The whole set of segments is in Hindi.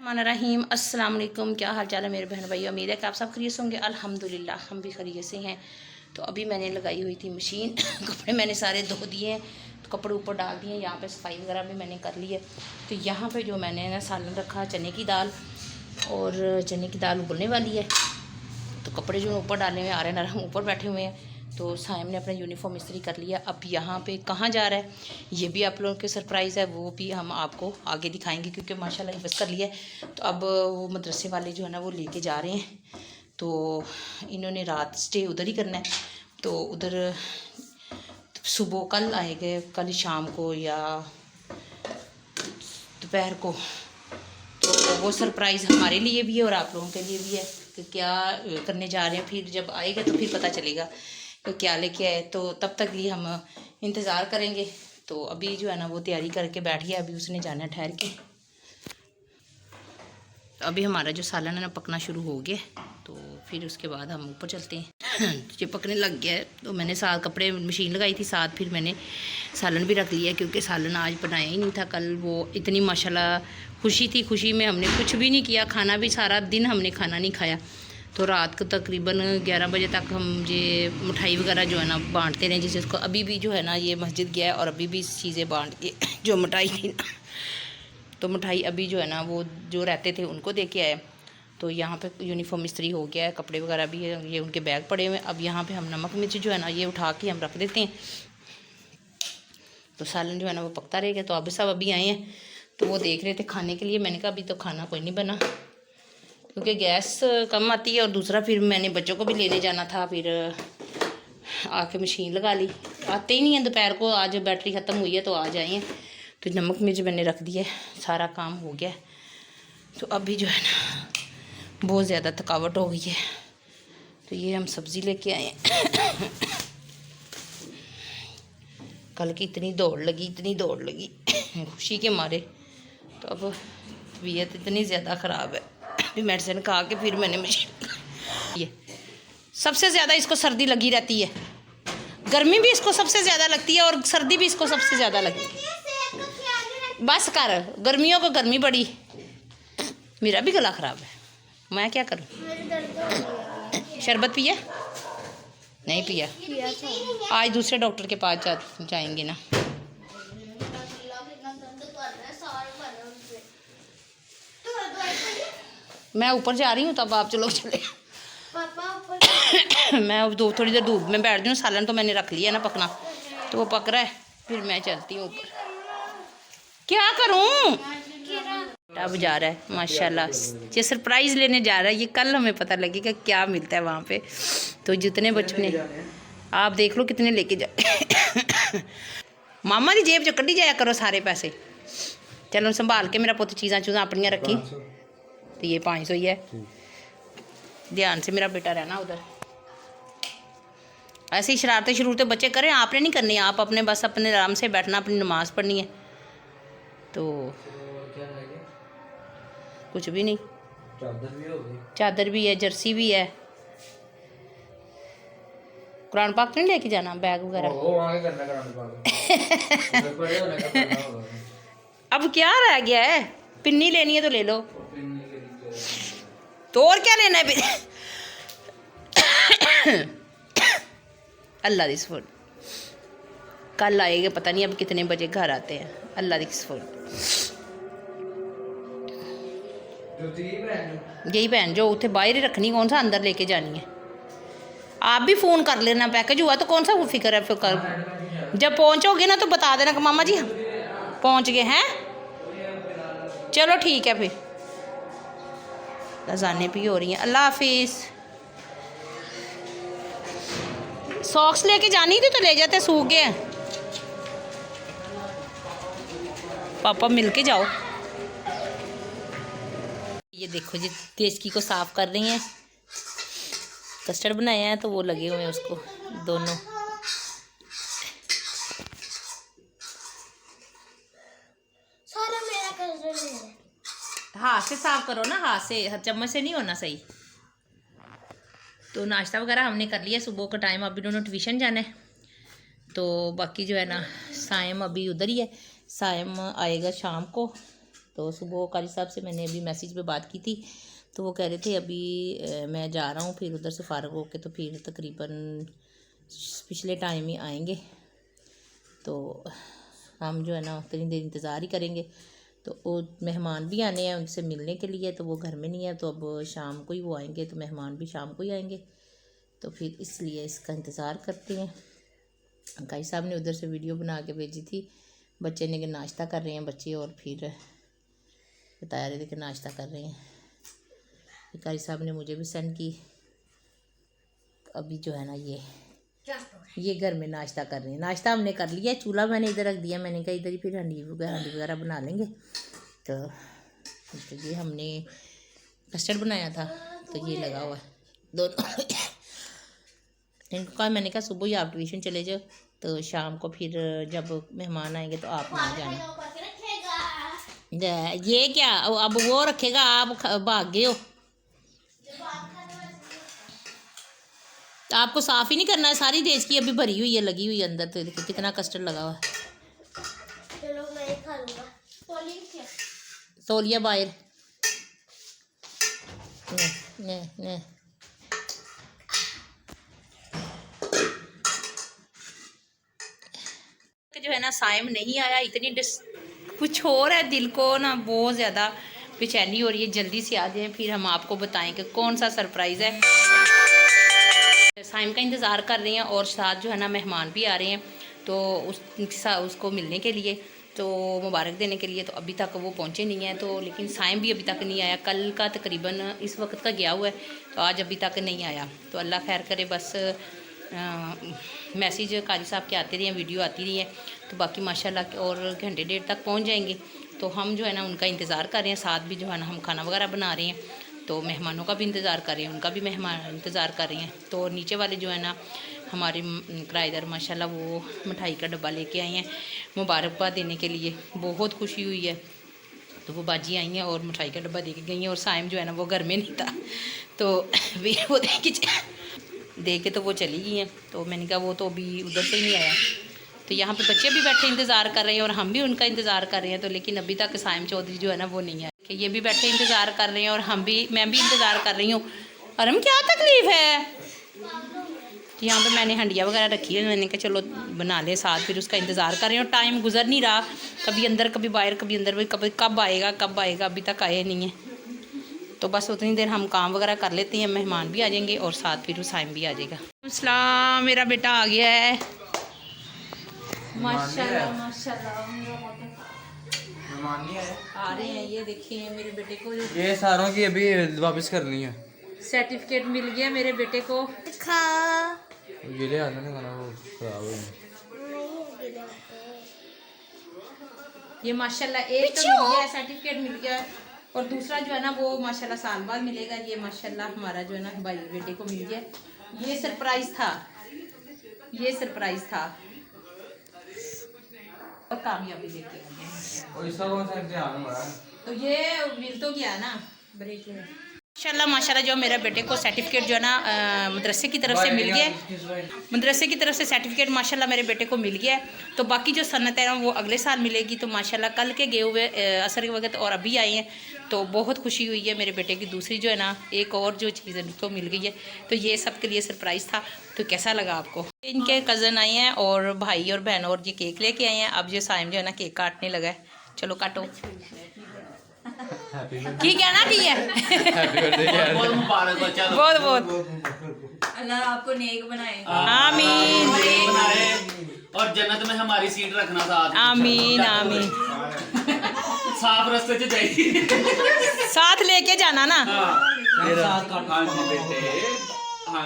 रहीम अस्सलाम वालेकुम। क्या हाल चाल है मेरे बहन भाई। उम्मीद है कि आप सब खरीस होंगे। अल्हम्दुलिल्लाह हम भी खरीत से हैं। तो अभी मैंने लगाई हुई थी मशीन कपड़े मैंने सारे धो दिए हैं, तो कपड़े ऊपर डाल दिए हैं। यहाँ पे सफाई वगैरह भी मैंने कर ली है। तो यहाँ पे जो मैंने ना सालन रखा चने की दाल, और चने की दाल उबलने वाली है। तो कपड़े जो ऊपर डालने में आ रहे हैं नरम, ऊपर बैठे हुए हैं। तो साइम ने अपना यूनिफॉर्म इस्त्री कर लिया। अब यहाँ पे कहाँ जा रहा है ये भी आप लोगों के सरप्राइज़ है, वो भी हम आपको आगे दिखाएंगे, क्योंकि माशाल्लाह बस कर लिया है। तो अब वो मदरसे वाले जो है ना वो लेके जा रहे हैं। तो इन्होंने रात स्टे उधर ही करना है। तो उधर सुबह कल आएंगे, कल शाम को या दोपहर को। तो वो सरप्राइज़ हमारे लिए भी है और आप लोगों के लिए भी है कि क्या करने जा रहे हैं। फिर जब आएगा तो फिर पता चलेगा कि क्या लेके आए। तो तब तक भी हम इंतज़ार करेंगे। तो अभी जो है ना वो तैयारी करके बैठ गया, अभी उसने जाना ठहर के। तो अभी हमारा जो सालन है ना पकना शुरू हो गया, तो फिर उसके बाद हम ऊपर चलते हैं। ये पकने लग गया है। तो मैंने साथ कपड़े मशीन लगाई थी, साथ फिर मैंने सालन भी रख लिया, क्योंकि सालन आज बनाया ही नहीं था। कल वो इतनी माशाल्लाह खुशी थी, खुशी में हमने कुछ भी नहीं किया, खाना भी सारा दिन हमने खाना नहीं खाया। तो रात को तकरीबन 11 बजे तक हम ये मिठाई वगैरह जो है ना बांटते रहे, जिसे उसको अभी भी जो है ना ये मस्जिद गया है और अभी भी चीज़ें बांट के जो मिठाई थी ना, तो मिठाई अभी जो है ना वो जो रहते थे उनको दे के आए। तो यहाँ पे यूनिफॉर्म इस्त्री हो गया है, कपड़े वगैरह भी है, ये उनके बैग पड़े हुए हैं। अब यहाँ पे हम नमक मिर्च जो है ना ये उठा के हम रख देते हैं। तो सालन जो है ना वो पकता रहेगा। तो अभी सब अभी आए हैं, तो वो देख रहे थे खाने के लिए। मैंने कहा अभी तो खाना कोई नहीं बना, क्योंकि गैस कम आती है, और दूसरा फिर मैंने बच्चों को भी लेने जाना था। फिर आके मशीन लगा ली, आते ही नहीं है दोपहर को। आज बैटरी ख़त्म हुई है तो आ जाए। तो नमक मिर्च मैंने रख दिया, सारा काम हो गया। तो अभी जो है ना बहुत ज़्यादा थकावट हो गई है। तो ये हम सब्ज़ी लेके आए हैं। कल की इतनी दौड़ लगी खुशी के मारे। तो अब तबीयत इतनी ज़्यादा ख़राब है, फिर मेडिसिन खा के फिर मैंने मशीन ये सबसे ज़्यादा इसको सर्दी लगी रहती है, गर्मी भी इसको सबसे ज़्यादा लगती है और सर्दी भी इसको सबसे ज़्यादा लगती है। बस कर, गर्मियों को गर्मी बड़ी। मेरा भी गला ख़राब है, मैं क्या करूं। शरबत पिया नहीं पिया? आज दूसरे डॉक्टर के पास जाएंगे ना। मैं ऊपर जा रही हूँ, तब आप चलो चले। मैं थोड़ी देर धूप में बैठ जाऊँ। सालन तो मैंने रख लिया ना पकना, तो वो पक रहा है, फिर मैं चलती हूँ ऊपर। क्या करूँ। अब जा रहा है माशाल्लाह, ये सरप्राइज़ लेने जा रहा है। ये कल हमें पता लगेगा क्या मिलता है वहाँ पे। तो जितने बच्चों ने आप देख लो कितने लेके जा। मामा की जेब चो कड्ढी जाया करो सारे पैसे। चलो संभाल के मेरा पुत चीज़ां चूज़ां अपनियां रखी। तो ये 500 ही है, ध्यान से मेरा बेटा रहना उधर। ऐसे ही शरारतें बच्चे करें, आपने नहीं करनी। आप अपने बस अपने आराम से बैठना, अपनी नमाज़ पढ़नी है। तो कुछ भी नहीं, चादर भी है, जर्सी भी है। कुरान पाक नहीं लेके जाना, बैग वगैरह। अब क्या रह गया है, पिन्नी लेनी है तो ले लो, तो और क्या लेना है। अल्लाह दी सफर कल आएगा, पता नहीं अब कितने बजे घर आते हैं। अल्लाह दी सफर यही भैन जो उसे बाहर ही रखनी, कौन सा अंदर लेके जानी है। आप भी फ़ोन कर लेना, पैकेज हुआ तो कौन सा वो फिक्र है। फिर कर जब पहुँचोगे ना तो बता देना कि मामा जी पहुँच गए हैं। चलो ठीक है, फिर अज़ानें भी हो रही हैं। अल्लाह हाफिज़। सॉक्स लेके जानी थी तो ले जाते, सूख गए हैं। पापा मिल के जाओ। ये देखो जी तेजकी को साफ़ कर रही हैं। कस्टर्ड बनाया है तो वो लगे हुए हैं उसको दोनों। हाथ से साफ करो ना, हाथ से, हर चम्मच से नहीं होना सही। तो नाश्ता वगैरह हमने कर लिया, सुबह का टाइम, अभी दोनों ट्यूशन जाना है। तो बाकी जो है ना साइम अभी उधर ही है, साइम आएगा शाम को। तो सुबह कारी साहब से मैंने अभी मैसेज पे बात की थी, तो वो कह रहे थे अभी मैं जा रहा हूँ, फिर उधर से फ़ारग होके तो फिर तकरीबन पिछले टाइम ही आएंगे। तो हम जो है ना उतनी देर इंतज़ार ही करेंगे। तो वो मेहमान भी आने हैं उनसे मिलने के लिए, तो वो घर में नहीं है, तो अब शाम को ही वो आएंगे, तो मेहमान भी शाम को ही आएंगे, तो फिर इसलिए इसका इंतज़ार करते हैं। काई साहब ने उधर से वीडियो बना के भेजी थी, बच्चे ने कि नाश्ता कर रहे हैं बच्चे, और फिर बता रहे थे कि नाश्ता कर रहे हैं। काई साहब ने मुझे भी सेंड की। अभी जो है ना ये घर में नाश्ता कर रहे हैं। नाश्ता हमने कर लिया, चूल्हा मैंने इधर रख दिया, मैंने कहा इधर ही फिर हंडी वगैरह बना लेंगे। तो ये हमने कस्टर्ड बनाया था, तो ये लगा हुआ है दोनों। इनको कहा, मैंने कहा सुबह ही आप ट्यूशन चले जाओ, तो शाम को फिर जब मेहमान आएंगे तो आप नहीं जाना। ये क्या अब वो रखेगा, आप भाग गए हो। आपको साफ़ ही नहीं करना है, सारी देश की अभी भरी हुई है, लगी हुई है अंदर। तो देखो कितना कस्टर्ड लगा हुआ है। चलो मैं खा लूंगा। तौलिया बाहर ने जो है ना साइम नहीं आया, इतनी कुछ और है, दिल को ना बहुत ज़्यादा बेचैनी हो रही है। जल्दी से आ जाएं, फिर हम आपको बताएं कि कौन सा सरप्राइज़ है। साइम का इंतज़ार कर रहे हैं, और साथ जो है ना मेहमान भी आ रहे हैं, तो उसको मिलने के लिए, तो मुबारक देने के लिए। तो अभी तक वो पहुँचे नहीं हैं, तो लेकिन साइम भी अभी तक नहीं आया। कल का तकरीबन इस वक्त का गया हुआ है, तो आज अभी तक नहीं आया। तो अल्लाह खैर करे, बस मैसेज कारी साहब के आते रहे हैं, वीडियो आती रही है, तो बाकी माशाल्लाह और घंटे डेढ़ तक पहुँच जाएंगे। तो हम जो है ना उनका इंतज़ार कर रहे हैं, साथ भी जो है ना हम खाना वगैरह बना रहे हैं, तो मेहमानों का भी इंतज़ार कर रहे हैं, उनका भी मेहमान इंतज़ार कर रहे हैं। तो नीचे वाले जो है ना हमारे किराएदार माशाल्लाह वो मिठाई का डब्बा लेके आए हैं मुबारकबाद देने के लिए। बहुत खुशी हुई है, तो वो बाजी आई हैं और मिठाई का डब्बा दे के गई हैं। और साइम जो है ना वो घर में नहीं था, तो फिर वो दे के तो वो चली गई हैं। तो मैंने कहा वो तो अभी उधर से ही नहीं आया। तो यहाँ पे बच्चे भी बैठे इंतज़ार कर रहे हैं, और हम भी उनका इंतज़ार कर रहे हैं। तो लेकिन अभी तक साइम चौधरी जो है ना वो नहीं है, कि ये भी बैठे इंतज़ार कर रहे हैं, और मैं भी इंतज़ार कर रही हूँ। और हम क्या तकलीफ़ है, यहाँ पे मैंने हंडिया वगैरह रखी है, मैंने कहा चलो बना ले साथ, फिर उसका इंतज़ार कर रहे हैं। और टाइम गुजर नहीं रहा, कभी अंदर कभी बाहर, कभी अंदर, कभी कब आएगा, अभी तक आए नहीं है। तो बस उतनी देर हम काम वगैरह कर लेते हैं, मेहमान भी आ जाएंगे और साथ फिर साइम भी आ जाएगा। अस्सलाम, मेरा बेटा आ गया है माशाल्लाह माशाल्लाह। आ रहे हैं, ये देखिए मेरे बेटे को, ये सारों की अभी वापस करनी है। सर्टिफिकेट मिल गया मेरे बेटे को। गिले आने ने खाना वो खराब हो गया। ये माशाल्लाह एक तो मिल गया, सर्टिफिकेट मिल गया, और दूसरा जो है ना वो माशाल्लाह साल बाद मिलेगा। ये माशाल्लाह हमारा जो है ना भाई बेटे को मिल गया। ये सरप्राइज था, और कामयाबी लेके और इसका कौन सा इम्तिहान हुआ है? तो ये मिल तो गया ना ब्रेक में। माशाल्लाह जो मेरे बेटे को सर्टिफिकेट जो है ना मदरसे की तरफ से मिल गया है, मदरसे की तरफ से सर्टिफिकेट माशाल्लाह मेरे बेटे को मिल गया है। तो बाकी जो सन्नत है ना वो अगले साल मिलेगी। तो माशाल्लाह कल के गए हुए असर के वक्त और अभी आए हैं, तो बहुत खुशी हुई है मेरे बेटे की। दूसरी जो है ना एक और जो चीज़ है तो मिल गई है। तो ये सब के लिए सरप्राइज़ था। तो कैसा लगा आपको? इनके कज़न आए हैं और भाई और बहन, और ये केक लेके आए हैं। अब ये साइम जो है ना केक काटने लगा है। चलो काटो। की कहना की है? बहुत बहुत अल्लाह आपको नेक बनाए, आमीन और जन्नत में हमारी सीट रखना साथ। आमीन आमीन। साफ रास्ते से जाइए, साथ लेके जाना ना। हाँ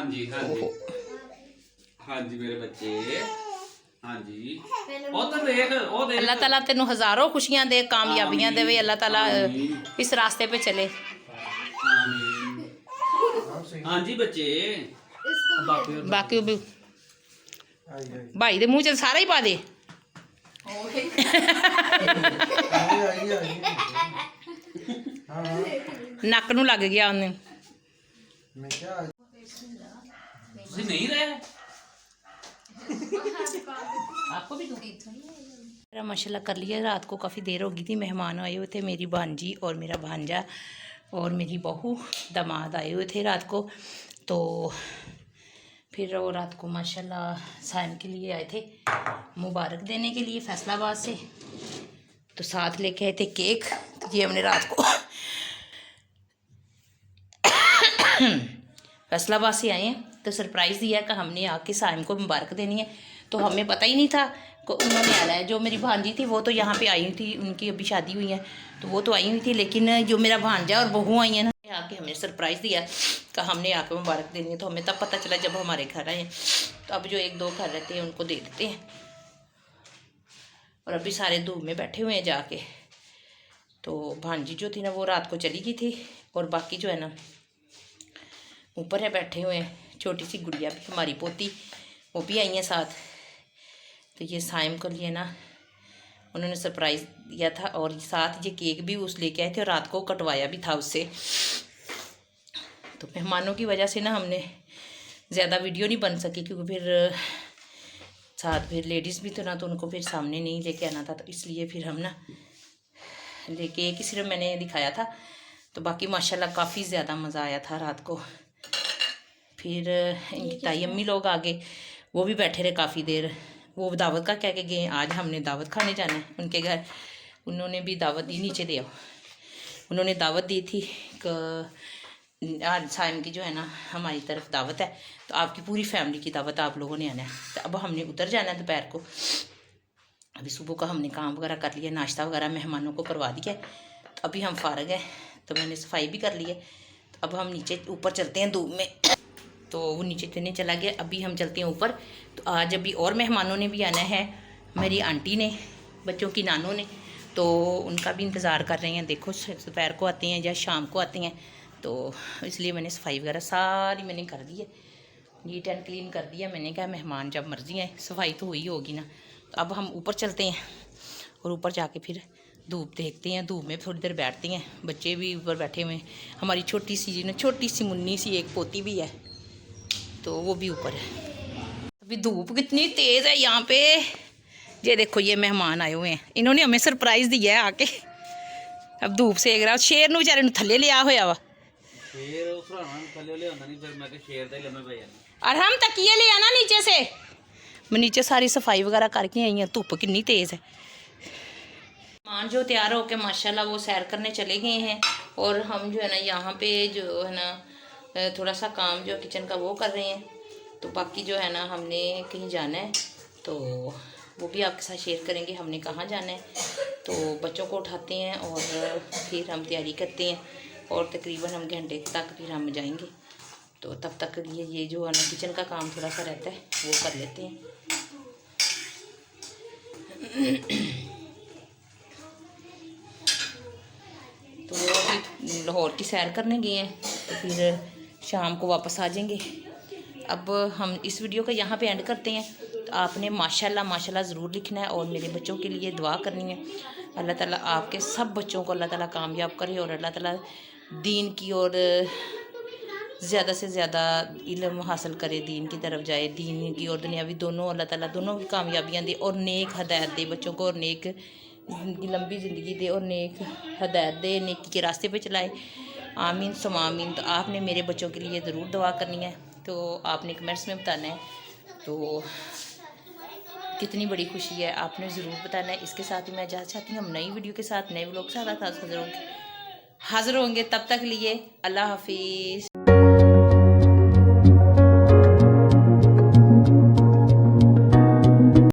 जी बेटे, हाँ जी मेरे बच्चे, हाँ जी। अल्लाह ताला तेनू हज़ारों खुशियाँ दे, कामयाबियाँ दे। अल्लाह ताला इस रास्ते पे चले। हाँ जी बच्चे, बाकी भी भाई दे मुँह च सारा ही पा दे। नक नू लग गया उन्हें। नहीं रहे आपको भी मेरा माशाल्लाह कर लिया। रात को काफ़ी देर हो गई थी, मेहमान आए हुए थे, मेरी भांजी और मेरा भांजा और मेरी बहू दामाद आए हुए थे रात को। तो फिर वो रात को माशाल्लाह साइम के लिए आए थे मुबारक देने के लिए फैसलाबाद से। तो साथ लेके आए थे केक। तो ये हमने रात को फैसलाबाद से आए हैं तो सरप्राइज़ दिया कि हमने आके साइम को मुबारक देनी है। तो हमें पता ही नहीं था कि उन्होंने आना है। जो मेरी भांजी थी वो तो यहाँ पे आई हुई थी, उनकी अभी शादी हुई है तो वो तो आई हुई थी, लेकिन जो मेरा भांजा और बहू आई है ना, आके हमें सरप्राइज़ दिया कि हमने आके मुबारक देनी है। तो हमें तब पता चला जब हमारे घर आए। तो अब जो 1-2 घर रहते हैं उनको दे देते हैं। और अभी सारे धूप में बैठे हुए हैं जाके। तो भांजी जो थी ना वो रात को चली गई थी और बाकी जो है ना ऊपर है बैठे हुए हैं। छोटी सी गुड़िया भी हमारी पोती वो भी आई हैं साथ। तो ये साइम के लिए ना उन्होंने सरप्राइज़ दिया था और साथ ये केक भी उस लेके आए थे और रात को कटवाया भी था उससे। तो मेहमानों की वजह से ना हमने ज़्यादा वीडियो नहीं बन सकी, क्योंकि फिर साथ फिर लेडीज़ भी तो ना, तो उनको फिर सामने नहीं लेके आना था। तो इसलिए फिर हम ना लेके एक ही सिर्फ मैंने दिखाया था। तो बाकी माशाल्लाह काफ़ी ज़्यादा मज़ा आया था रात को। फिर इनकी ताई अम्मी लोग आ गए, वो भी बैठे रहे काफ़ी देर। वो दावत का कह के गए, आज हमने दावत खाने जाना है उनके घर। उन्होंने भी दावत दी, नीचे दे आओ। उन्होंने दावत दी थी कि आज साइम की जो है ना हमारी तरफ दावत है, तो आपकी पूरी फैमिली की दावत, आप लोगों ने आना है। तो अब हमने उतर जाना है दोपहर को। अभी सुबह का हमने काम वगैरह कर लिया, नाश्ता वगैरह मेहमानों को करवा दिया। तो अभी हम फारग हैं, तो मैंने सफाई भी कर ली है। तो अब हम नीचे ऊपर चलते हैं धूप में। तो वो नीचे चलने चला गया, अभी हम चलते हैं ऊपर। तो आज अभी और मेहमानों ने भी आना है, मेरी आंटी ने, बच्चों की नानों ने, तो उनका भी इंतज़ार कर रहे हैं। देखो दोपहर को आते हैं या शाम को आते हैं, तो इसलिए मैंने सफाई वगैरह सारी मैंने कर दी है, नीट एंड क्लीन कर दिया। मैंने कहा मेहमान जब मर्जी आए, सफाई तो हुई होगी ना। तो अब हम ऊपर चलते हैं और ऊपर जाके फिर धूप देखते हैं, धूप में थोड़ी देर बैठते हैं। बच्चे भी ऊपर बैठे हुए हैं, हमारी छोटी सी मुन्नी सी एक पोती भी है, तो वो भी ऊपर है। अभी धूप कितनी तेज़ है यहाँ पे। ये देखो ये मेहमान आए हुए हैं, इन्होंने हमें सरप्राइज़ दिया है आके। अब धूप सेक रहा, शेर नूं बेचारे नूं थल्ले लिया होया वा। और हम तकिए ले आना नीचे से। मैं नीचे सारी सफाई वगैरह करके आई हूँ, धूप कितनी तेज़ है। मेहमान जो तैयार होके माशाल्लाह वो सैर करने चले गए हैं और हम जो है ना यहाँ पे जो है ना थोड़ा सा काम जो किचन का वो कर रहे हैं। तो बाकी जो है ना हमने कहीं जाना है, तो वो भी आपके साथ शेयर करेंगे हमने कहाँ जाना है। तो बच्चों को उठाते हैं और फिर हम तैयारी करते हैं और तकरीबन हम घंटे तक फिर हम जाएंगे। तो तब तक लिए ये जो है ना किचन का काम थोड़ा सा रहता है वो कर लेते हैं। तो वो अभी लाहौर की सैर करने गए हैं, तो फिर शाम को वापस आ जाएंगे। अब हम इस वीडियो को यहाँ पे एंड करते हैं। तो आपने माशाल्लाह माशाल्लाह ज़रूर लिखना है और मेरे बच्चों के लिए दुआ करनी है। अल्लाह ताला आपके सब बच्चों को अल्लाह ताला कामयाब करे और अल्लाह ताला दीन की और ज़्यादा से ज़्यादा इल्म हासिल करे, दीन की तरफ जाए, दीन की और दुनियावी दोनों अल्लाह ताला दोनों की कामयाबियाँ दे और नेक हदायत दे बच्चों को, और नेक लंबी ज़िंदगी दे और नेक हदायत दे, नेकी के रास्ते पे चलाए। आमीन सुम्मा आमीन। तो आपने मेरे बच्चों के लिए ज़रूर दुआ करनी है, तो आपने कमेंट्स में बताना है। तो कितनी बड़ी खुशी है आपने ज़रूर बताना है। इसके साथ ही मैं इजाज़त चाहती हूँ, हम नई वीडियो के साथ नए व्लॉग के साथ हाज़िर होंगे। तब तक लिए अल्लाह हाफिज़।